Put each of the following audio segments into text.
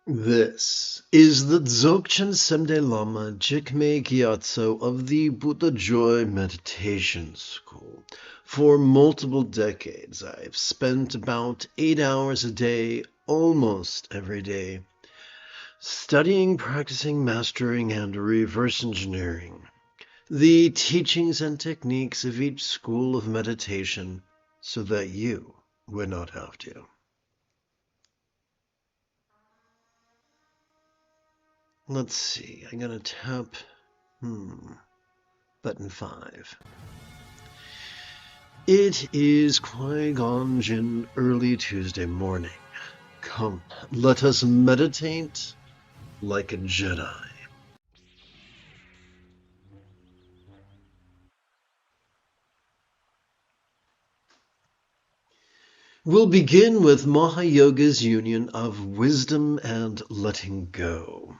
This is the Dzogchen Semde Lama Jigme Gyatso of the Buddha Joy Meditation School. For multiple decades, I've spent about 8 hours a day, almost every day, studying, practicing, mastering, and reverse engineering the teachings and techniques of each school of meditation so that you would not have to. Let's see, I'm going to tap, button 5. It is Qui-Gon Jinn early Tuesday morning. Come, let us meditate like a Jedi. We'll begin with Mahayoga's union of wisdom and letting go,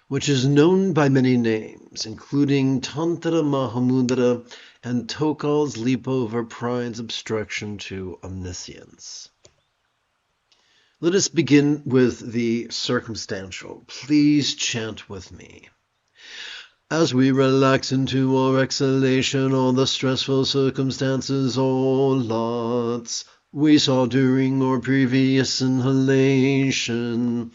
which is known by many names, including Tantra Mahamudra and Tokal's leap over pride's obstruction to omniscience. Let us begin with the circumstantial. Please chant with me. As we relax into our exhalation, all the stressful circumstances or lots we saw during our previous inhalation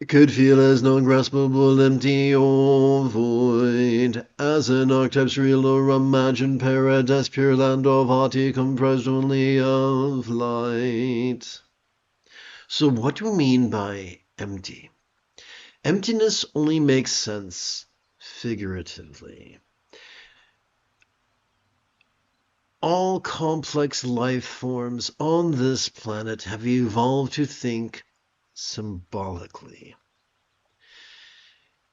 could feel as non-graspable, empty, or void, as an archetype's real or imagined paradise, pure land of Hati, comprised only of light. So what do we mean by empty? Emptiness only makes sense figuratively. All complex life forms on this planet have evolved to think symbolically.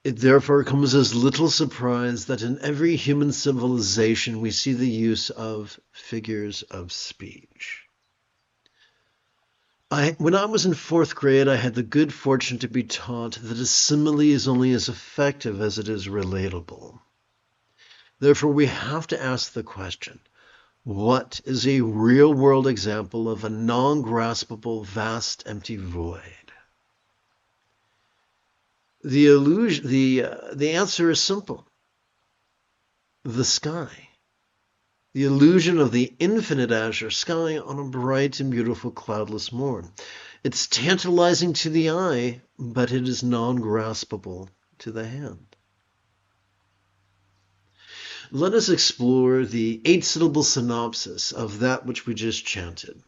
It therefore comes as little surprise that in every human civilization we see the use of figures of speech. When I was in 4th grade, I had the good fortune to be taught that a simile is only as effective as it is relatable. Therefore, we have to ask the question, what is a real-world example of a non-graspable, vast, empty void? The answer is simple. The sky. The illusion of the infinite azure sky on a bright and beautiful cloudless morn. It's tantalizing to the eye, but it is non-graspable to the hand. Let us explore the 8-syllable synopsis of that which we just chanted.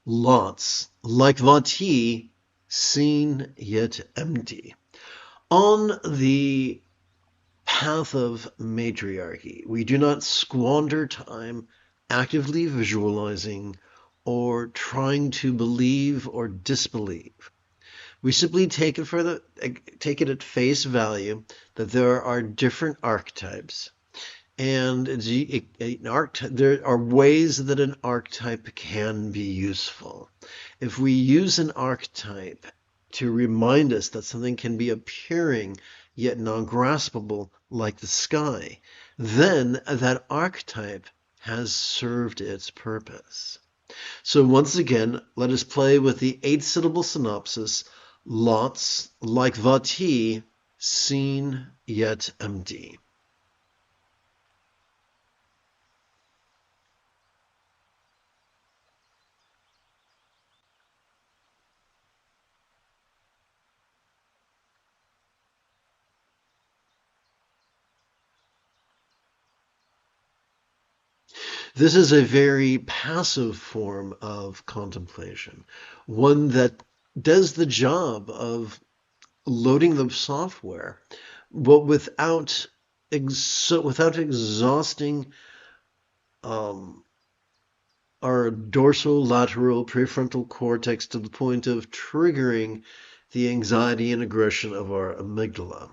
Lots, like Vati, seen yet empty. On the path of matriarchy, we do not squander time actively visualizing or trying to believe or disbelieve. We simply take it at face value that there are different archetypes, and there are ways that an archetype can be useful. If we use an archetype to remind us that something can be appearing yet non-graspable like the sky, then that archetype has served its purpose. So once again, let us play with the 8-syllable synopsis. Lots, like Vati, seen yet empty. This is a very passive form of contemplation, one that does the job of loading the software, but without exhausting our dorsolateral prefrontal cortex to the point of triggering the anxiety and aggression of our amygdala.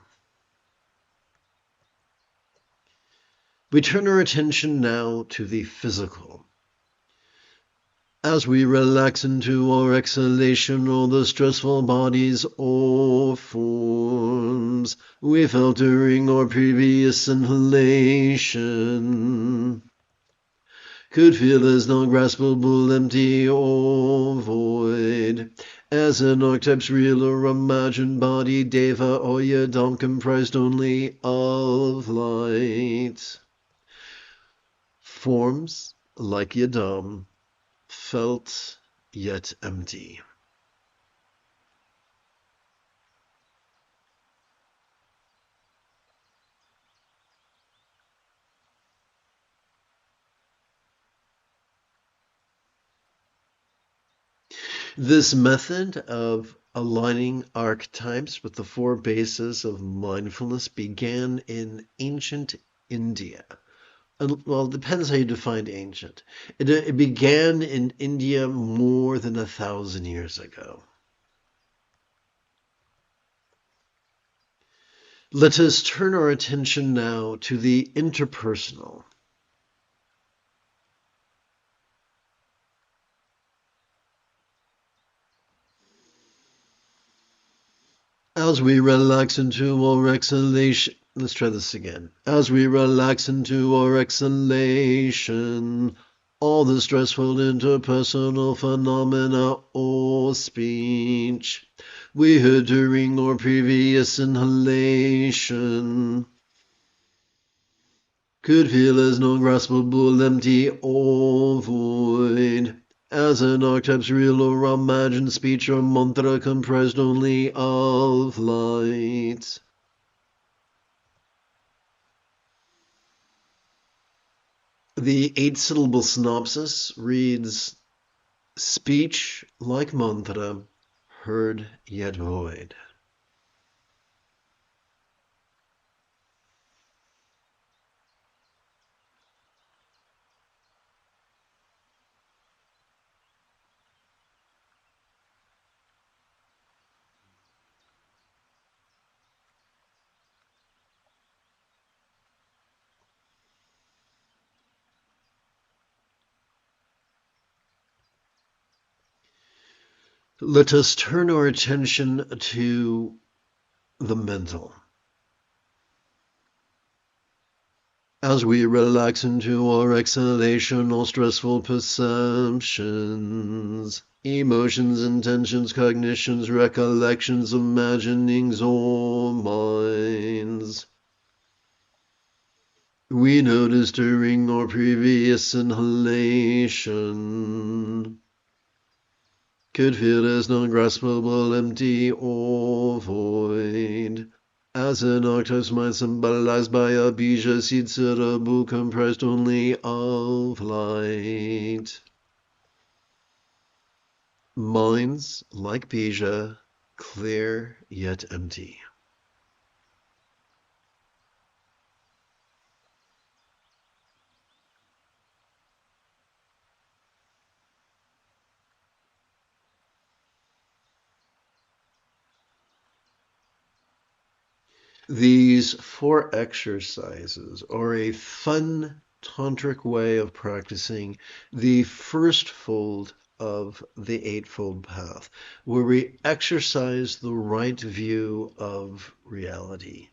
We turn our attention now to the physical. As we relax into our exhalation, all the stressful bodies or forms we felt during our previous inhalation could feel as non-graspable, empty, or void, As an archetype's real or imagined body, Deva or Yadam comprised only of light. Forms like Yadam, felt yet empty. This method of aligning archetypes with the four bases of mindfulness began in ancient India. Well, it depends how you define ancient. It began in India more than 1,000 years ago. Let us turn our attention now to the interpersonal. As we relax into our exhalation, let's try this again. As we relax into our exhalation, all the stressful interpersonal phenomena or speech we heard during our previous inhalation could feel as non-graspable, empty, or void. As an archetype's real or imagined speech or mantra comprised only of light. The 8-syllable synopsis reads, speech like mantra, heard yet void. Let us turn our attention to the mental. As we relax into our exhalation, all stressful perceptions, emotions, intentions, cognitions, recollections, imaginings, or minds, we noticed during our previous inhalation could feel as non-graspable, empty, or void. As an archetype's mind symbolized by a bija seed cerebral comprised only of light. Minds, like bija, clear yet empty. These 4 exercises are a fun tantric way of practicing the first fold of the Eightfold Path, where we exercise the right view of reality,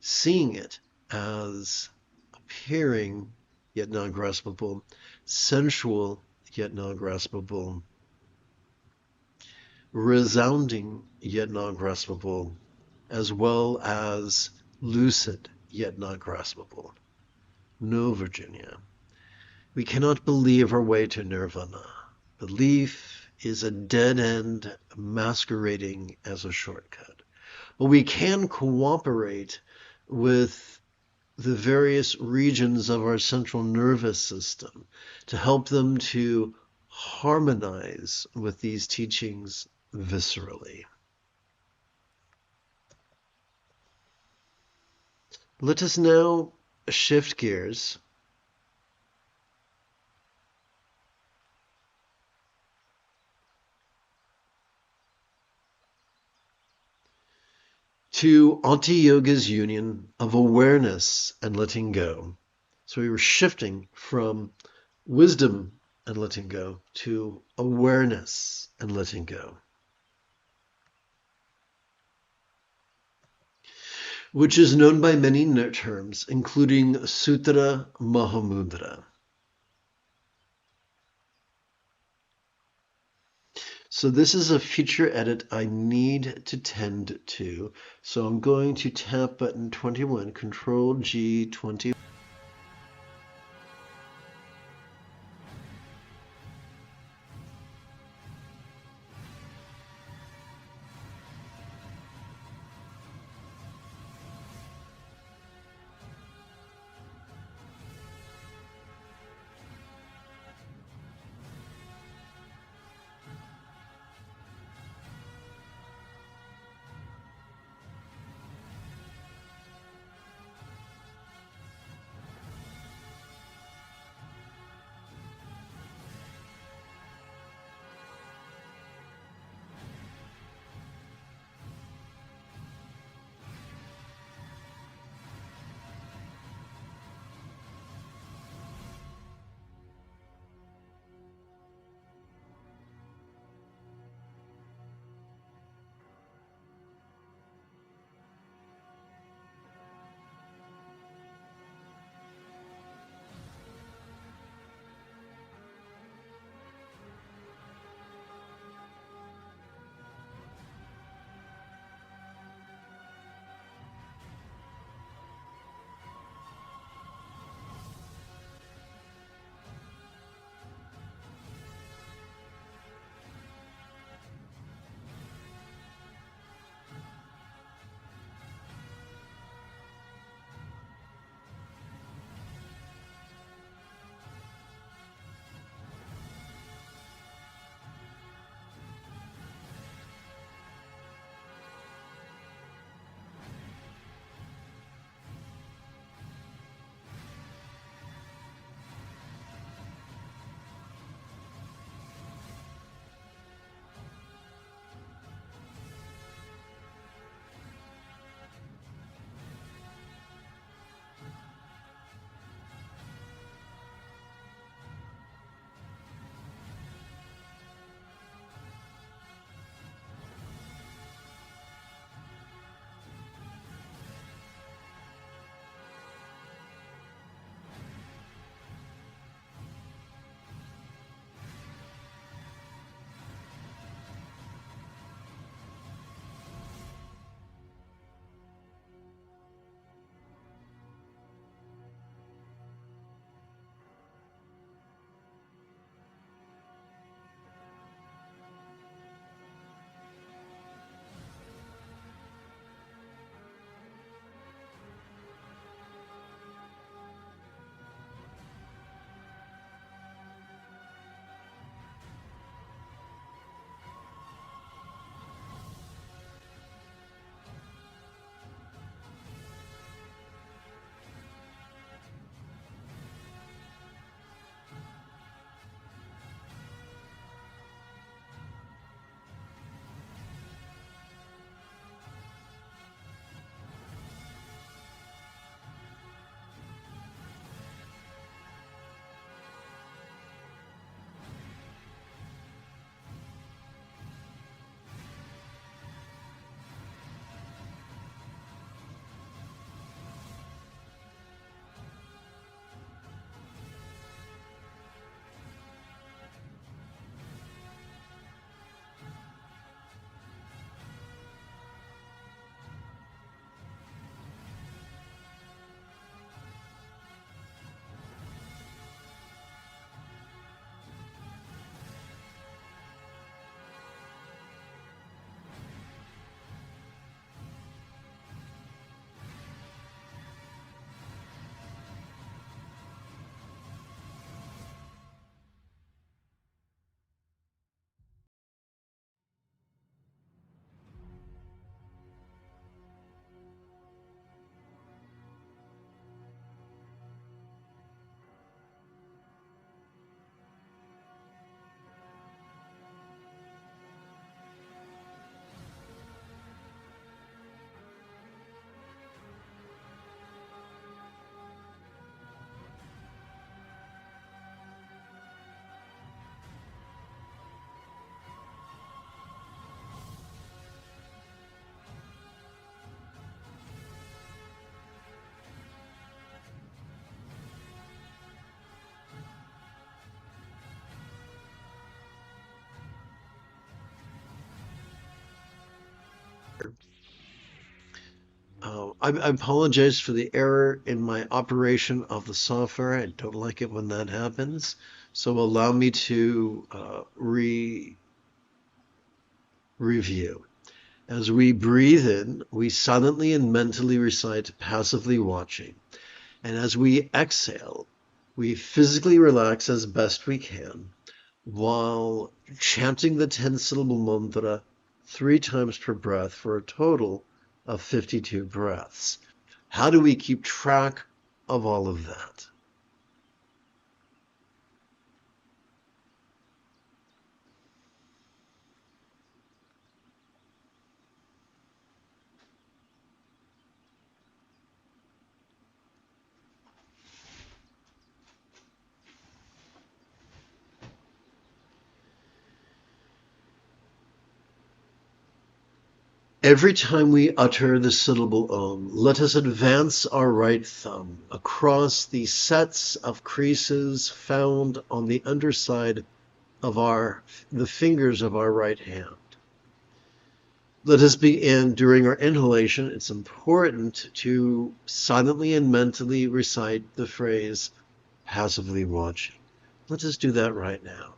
seeing it as appearing yet not graspable, sensual yet not graspable, resounding yet not graspable, as well as lucid yet not graspable. No, Virginia, we cannot believe our way to nirvana. Belief is a dead end masquerading as a shortcut. But we can cooperate with the various regions of our central nervous system to help them to harmonize with these teachings viscerally. Let us now shift gears to Ati Yoga's union of awareness and letting go. So we were shifting from wisdom and letting go to awareness and letting go, which is known by many terms, including Sutra Mahamudra. So this is a feature edit I need to tend to. So I'm going to tap button 21, Control G 20. I apologize for the error in my operation of the software. I don't like it when that happens. So allow me to review. As we breathe in, we silently and mentally recite passively watching. And as we exhale, we physically relax as best we can while chanting the 10-syllable mantra 3 times per breath for a total of 52 breaths. How do we keep track of all of that? Every time we utter the syllable Om, let us advance our right thumb across the sets of creases found on the underside of the fingers of our right hand. Let us begin during our inhalation. It's important to silently and mentally recite the phrase passively watching. Let us do that right now.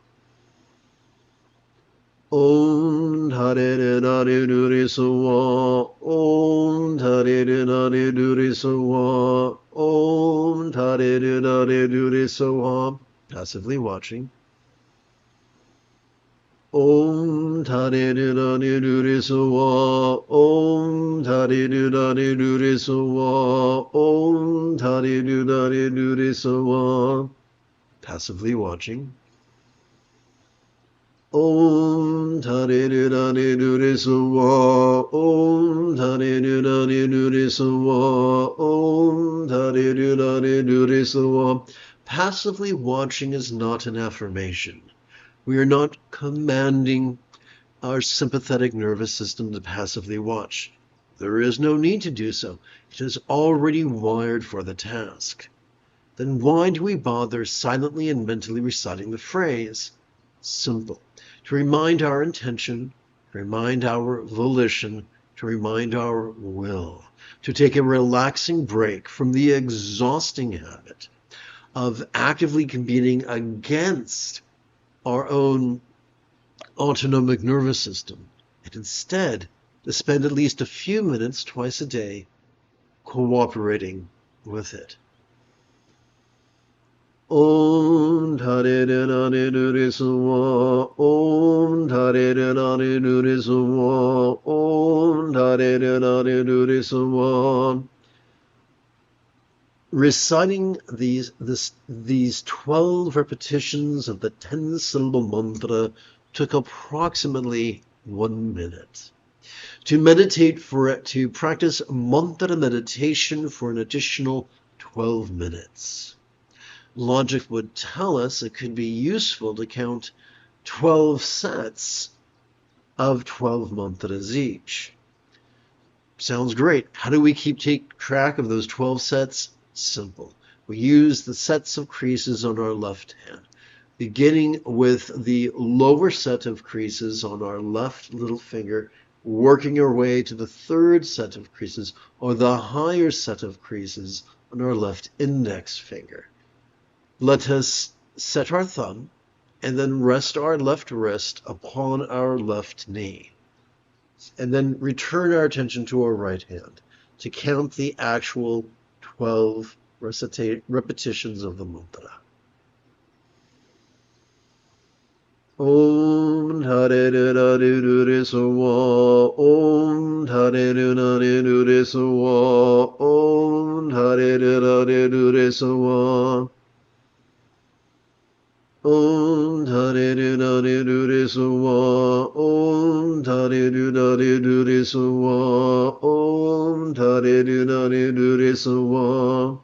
Om Dhare Dhare Dure Sawa, Om Dhare Dhare Dure Sawa, Om Dhare Dhare Dure Sawa. Passively watching. Om Dhare Dhare Dure Sawa, Om Dhare Dhare Dure Sawa, Om Dhare Dhare Dure Sawa. Passively watching. Om Dhare Dhare Dure Sawa, Om Dhare Dhare Dure Sawa, Om Dhare Dhare Dure Sawa. Passively watching is not an affirmation. We are not commanding our sympathetic nervous system to passively watch. There is no need to do so. It is already wired for the task. Then why do we bother silently and mentally reciting the phrase? Simple. To remind our intention, to remind our volition, to remind our will, to take a relaxing break from the exhausting habit of actively competing against our own autonomic nervous system, and instead to spend at least a few minutes twice a day cooperating with it. Om Dhare Dhare Dure Sawa, Om Dhare Dhare Dure Sawa, Om Dhare Dhare Dure Sawa. Reciting these 12 repetitions of the 10-syllable mantra took approximately 1 minute. To practice mantra meditation for an additional 12 minutes. Logic would tell us it could be useful to count 12 sets of 12 mantras each. Sounds great. How do we take track of those 12 sets? Simple. We use the sets of creases on our left hand, beginning with the lower set of creases on our left little finger, working our way to the third set of creases, or the higher set of creases on our left index finger. Let us set our thumb and then rest our left wrist upon our left knee. And then return our attention to our right hand to count the actual 12 repetitions of the mantra. Om Dhare Dhare Dure Sawa, Om Dhare Dhare Dure Sawa, Om Dhare Dhare Dure Sawa. Om Dhare Dhare Dure Sawa, Om Dhare Dhare Dure Sawa, Om Dhare Dhare Dure Sawa.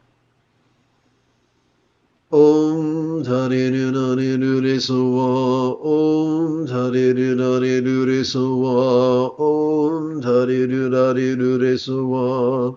Om Dhare Dhare Dure Sawa, Om Dhare Dhare Dure Sawa, Om Dhare Dhare Dure Sawa.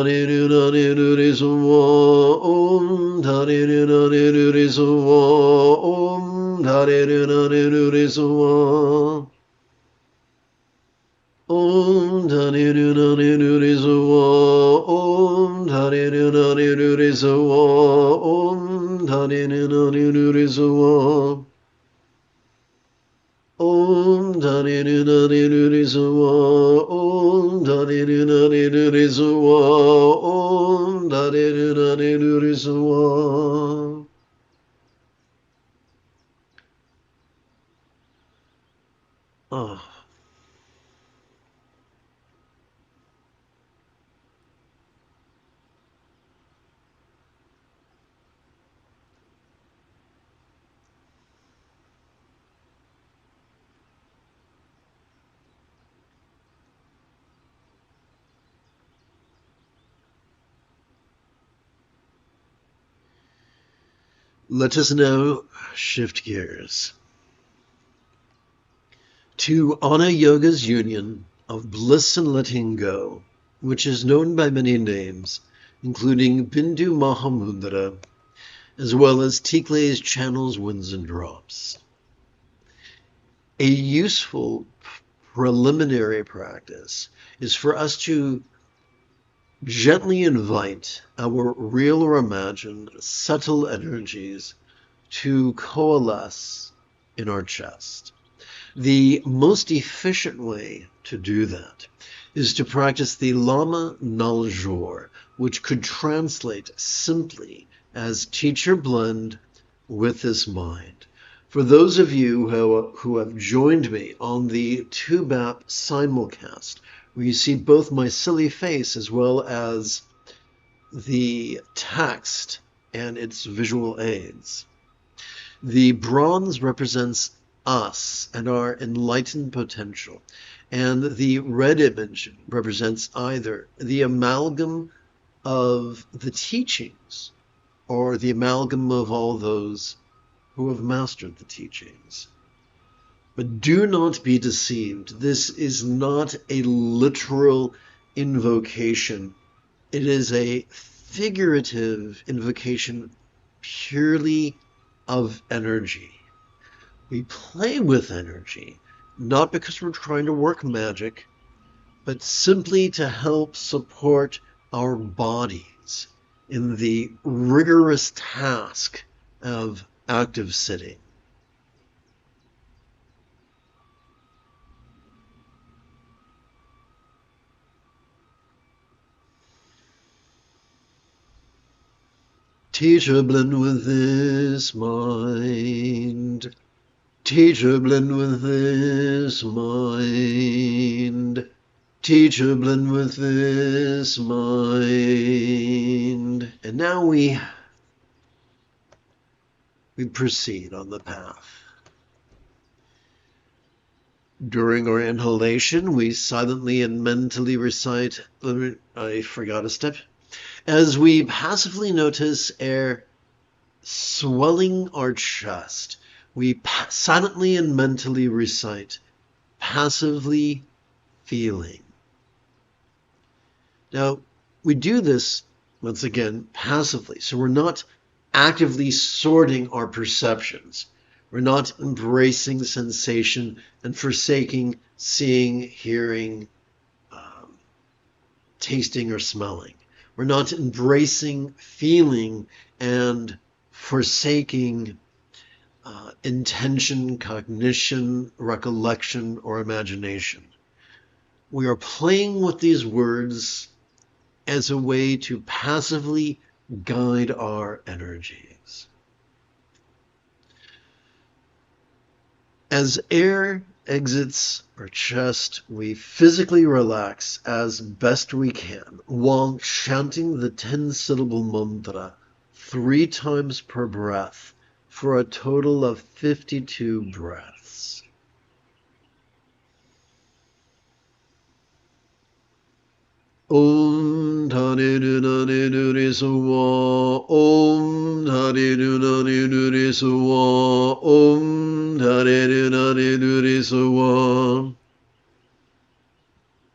Dhani Nu Nani Nu Ri Su Wa, Om Dhani Nu Nani Nu Ri Su Wa, Om Dhani Nu Nani Nu Ri Su Wa. Om Dhani Nu Nani Nu Ri Su Wa, Om Dhani Nu Nani Nu Ri Su Wa, Om Dhani Nu Nani Nu Ri Su Wa. Om Dhani Nu Nani Nu Ri Su Wa, Om Dhani Nu Nani Nu Ri Su Wa, Om Dhani Nu Nani Nu Ri Su Wa. Ah. Let us now shift gears to Ana Yoga's union of bliss and letting go, which is known by many names, including Bindu Mahamudra, as well as Tikle's channels, winds, and drops. A useful preliminary practice is for us to gently invite our real or imagined subtle energies to coalesce in our chest. The most efficient way to do that is to practice the Lama Naljor, which could translate simply as teacher blend with this mind. For those of you who have joined me on the Tubap simulcast, where you see both my silly face as well as the text and its visual aids, the bronze represents us and our enlightened potential, and the red image represents either the amalgam of the teachings or the amalgam of all those who have mastered the teachings. But do not be deceived. This is not a literal invocation. It is a figurative invocation purely of energy. We play with energy, not because we're trying to work magic, but simply to help support our bodies in the rigorous task of active sitting. Teacher blend with this mind. Teacher blend with this mind. Teacher blend with this mind. And now we proceed on the path. During our inhalation, we silently and mentally recite, I forgot a step, as we passively notice air swelling our chest. We silently and mentally recite, passively feeling. Now, we do this, once again, passively. So we're not actively sorting our perceptions. We're not embracing sensation and forsaking seeing, hearing, tasting, or smelling. We're not embracing feeling and forsaking intention, cognition, recollection, or imagination. We are playing with these words as a way to passively guide our energies. As air exits our chest, we physically relax as best we can while chanting the 10-syllable mantra 3 times per breath for a total of 52 breaths. Om Dhani Nu Nani Nu Ri Su Wa, Om Dhani Nu Nani Nu Ri Su Wa, Om Dhani Nu Nani Nu Ri Su Wa.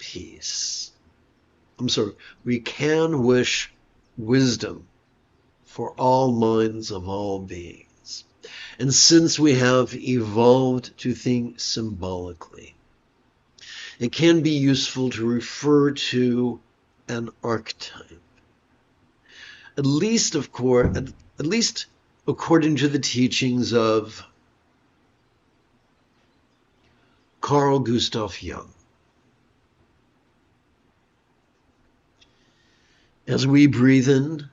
peace. We can wish wisdom for all minds of all beings. And since we have evolved to think symbolically, it can be useful to refer to an archetype. At least according to the teachings of Carl Gustav Jung. As we breathe in,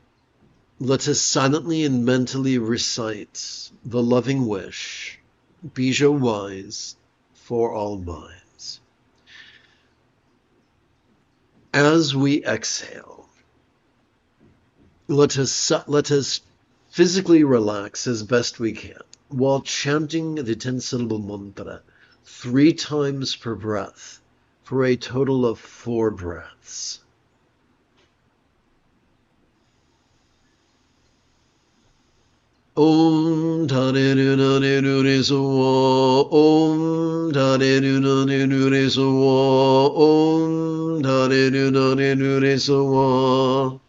let us silently and mentally recite the loving wish, Bija wise, for all minds. As we exhale, let us physically relax as best we can while chanting the 10-syllable mantra 3 times per breath for a total of 4 breaths. Om Dhani Nani Nuri Sawa, Om Dhani Nani Nuri Sawa, Om Dhani Nani Nuri Sawa,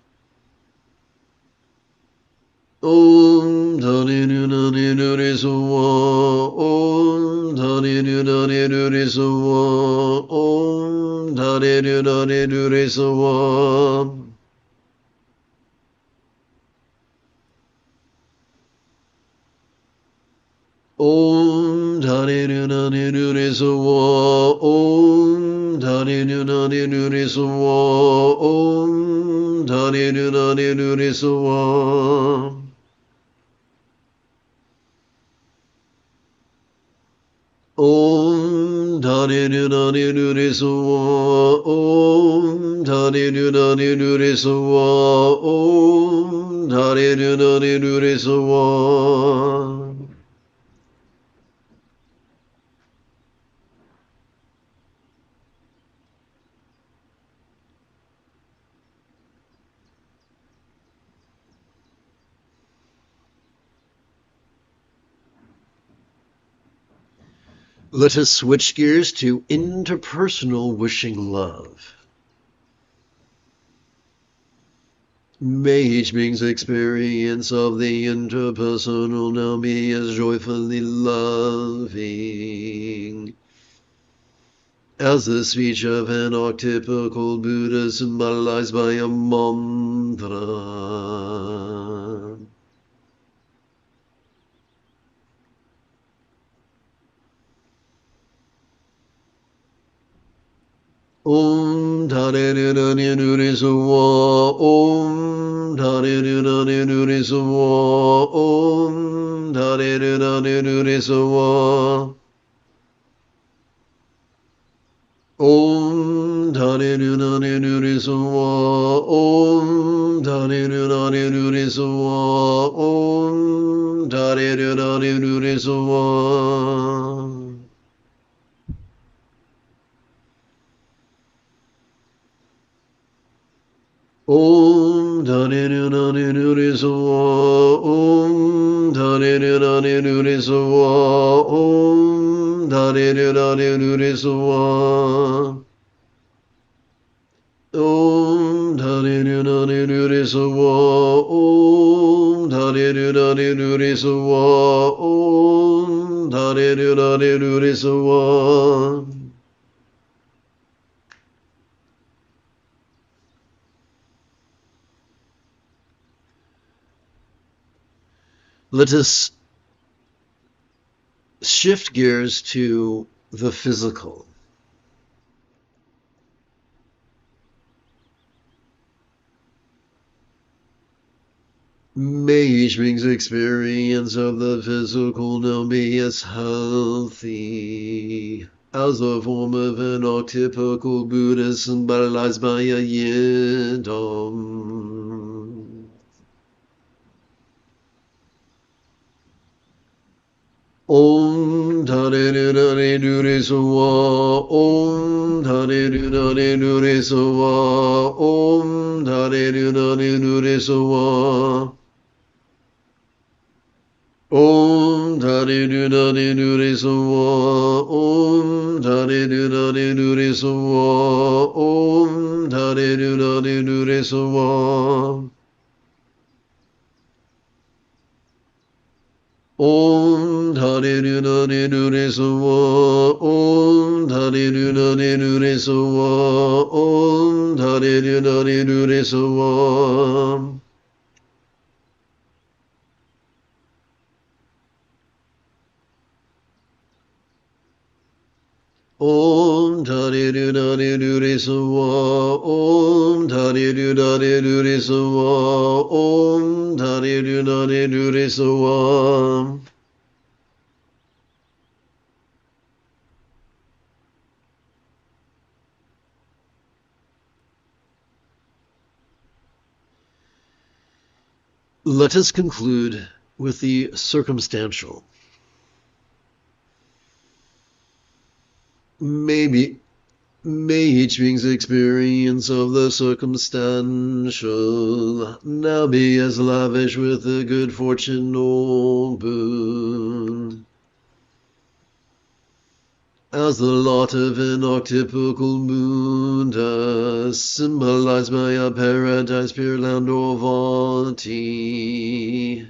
Om Dhani Nani Nuri Sawa, Om Dhani Nani Nuri Sawa, Om Dhani Nani Nuri Sawa. Om Dhani Nani Nuri Sawa, Om Dhani Nani Nuri Sawa, Om Dhani Nani Nuri Sawa. Om Dhani Nani Nuri Sawa, Om Dhani Nani Nuri Sawa, Om Dhani Nani Nuri Sawa. Let us switch gears to interpersonal wishing love. May each being's experience of the interpersonal now be as joyfully loving as the speech of an archetypical Buddha symbolized by a mantra. Om Dhani Nani Nuri Sawa, Om Dhani Nani Nuri Sawa, Om Dhani Nani Nuri Sawa, Om Dhani Nani Nuri Sawa, Om Dhani Nani Nuri Sawa, Om Dhani Nani Nuri Sawa. Om Dhani Nani Nuri Sawa, Om Dhani Nani Nuri Sawa, Om Dhani Nani Nuri Sawa, Om Dhani Nani Nuri Sawa, Om Dhani Nani Nuri Sawa, Om Dhani Nani Nuri Sawa. Let us shift gears to the physical. May each being's experience of the physical now be as healthy as the form of an archetypical Buddha symbolized by a yidam. Om Dhani Nani Nuri Sawa, Om Dhani Nani Nuri Sawa, Om Dhani Nani Nuri Sawa, Om Dhani Nani Nuri Sawa, Om Dhani Nani Nuri Sawa, Sawa. Om Dhani Dhani Dhani Sawa. Om Dhani Dhani Dhani Sawa. Om Dhani Dhani Dhani Sawa. Om Dhani Dhani Dhani Sawa. Om Dhani Dhani Dhani Sawa. Om Dhani Dhani Dhani Sawa. Let us conclude with the circumstantial. May each being's experience of the circumstantial now be as lavish with the good fortune or boon as the lot of an octuple moon does, symbolized by a paradise, pure land or vati.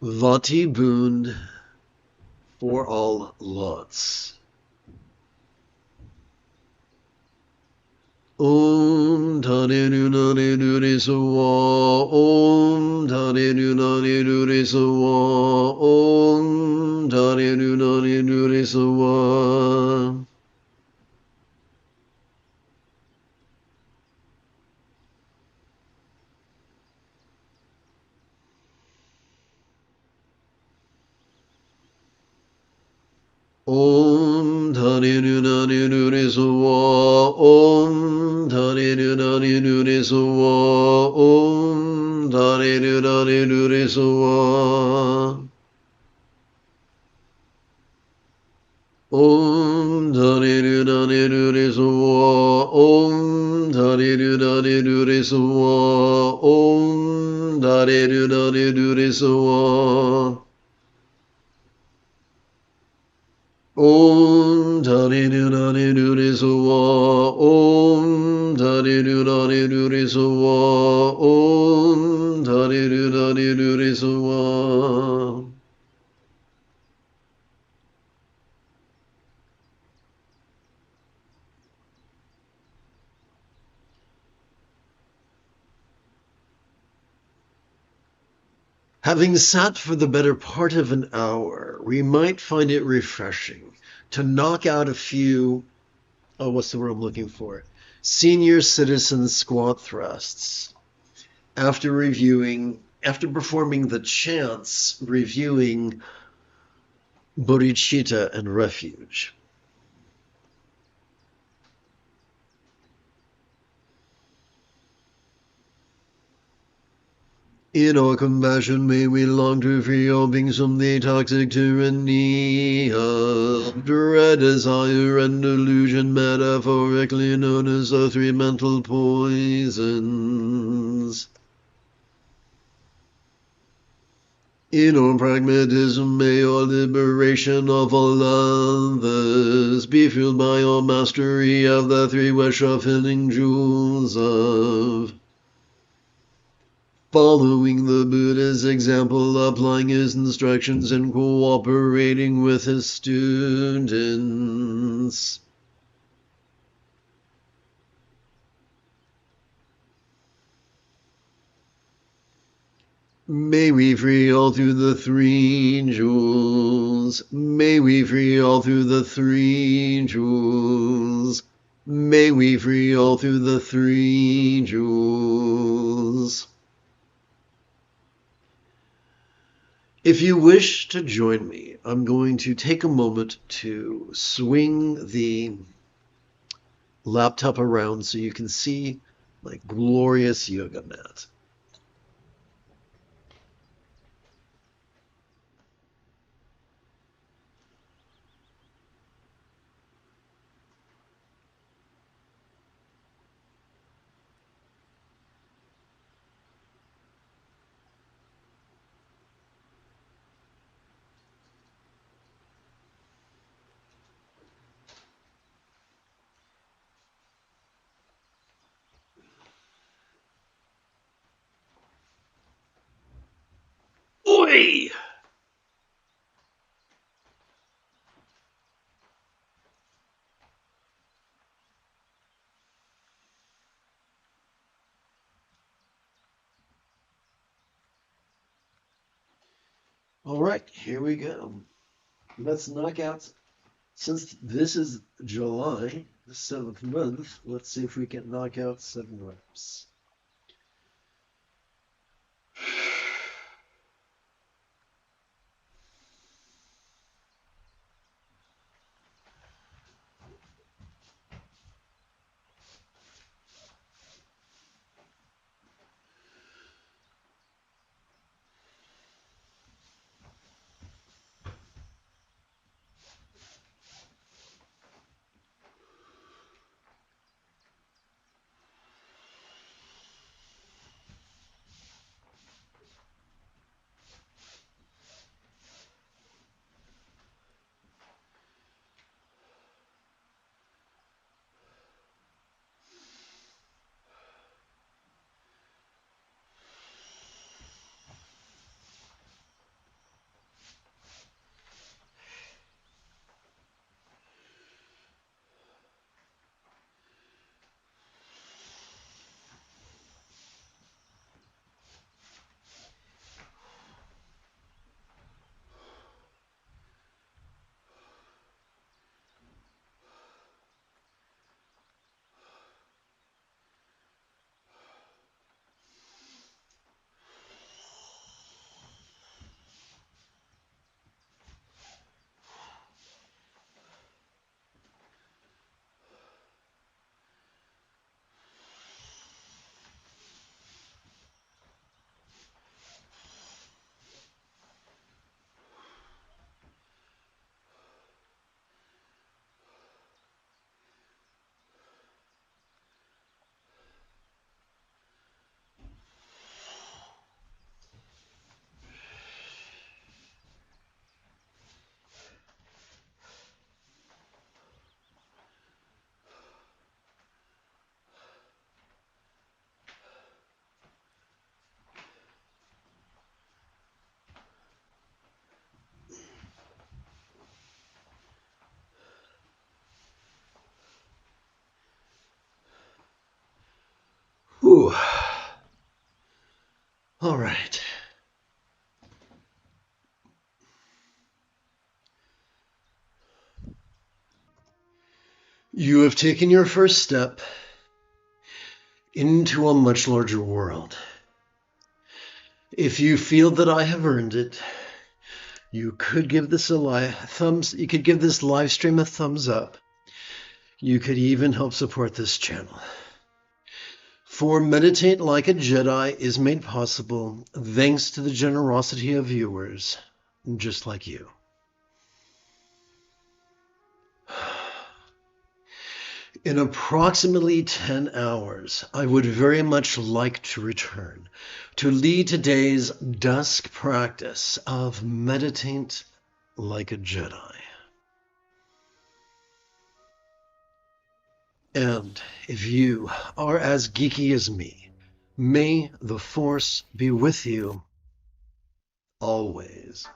Vati boon for all lots. Om Dhani Dhani Dhani Sawa. Om Dhani Dhani Dhani Sawa. Om Dhani Dhani Dhani Sawa. Om Dhani Dhani Dhani Sawa. Om Dhani Dhani Dhani Sawa. Om Dhani Dhani Dhani Sawa. Om Dhani Dhani Dhani Sawa. Om Dhani Dhani Dhani Sawa. Om Dhani Dhani Dhani Sawa. Om Dhani Dhani Dhani Sawa. Om Dhani Dhani Dhani Sawa. Om Dhani Dhani Dhani Sawa. Having sat for the better part of an hour, we might find it refreshing to knock out a few, what's the word I'm looking for? Senior citizen squat thrusts after performing the chants, reviewing bodhicitta and refuge. In our compassion, may we long to free all beings from the toxic tyranny of dread, desire, and delusion, metaphorically known as the three mental poisons. In our pragmatism, may our liberation of all others be fueled by our mastery of the three wish-fulfilling jewels of following the Buddha's example, applying his instructions, and cooperating with his students. May we free all through the three jewels. May we free all through the three jewels. May we free all through the three jewels. If you wish to join me, I'm going to take a moment to swing the laptop around so you can see my glorious yoga mat. Oi! All right, here we go. Let's knock out, since this is July, the 7th month, let's see if we can knock out 7 reps. Whew. All right. You have taken your first step into a much larger world. If you feel that I have earned it, you could give this you could give this live stream a thumbs up. You could even help support this channel. For Meditate Like a Jedi is made possible thanks to the generosity of viewers just like you. In approximately 10 hours, I would very much like to return to lead today's dusk practice of Meditate Like a Jedi. And if you are as geeky as me, may the Force be with you always.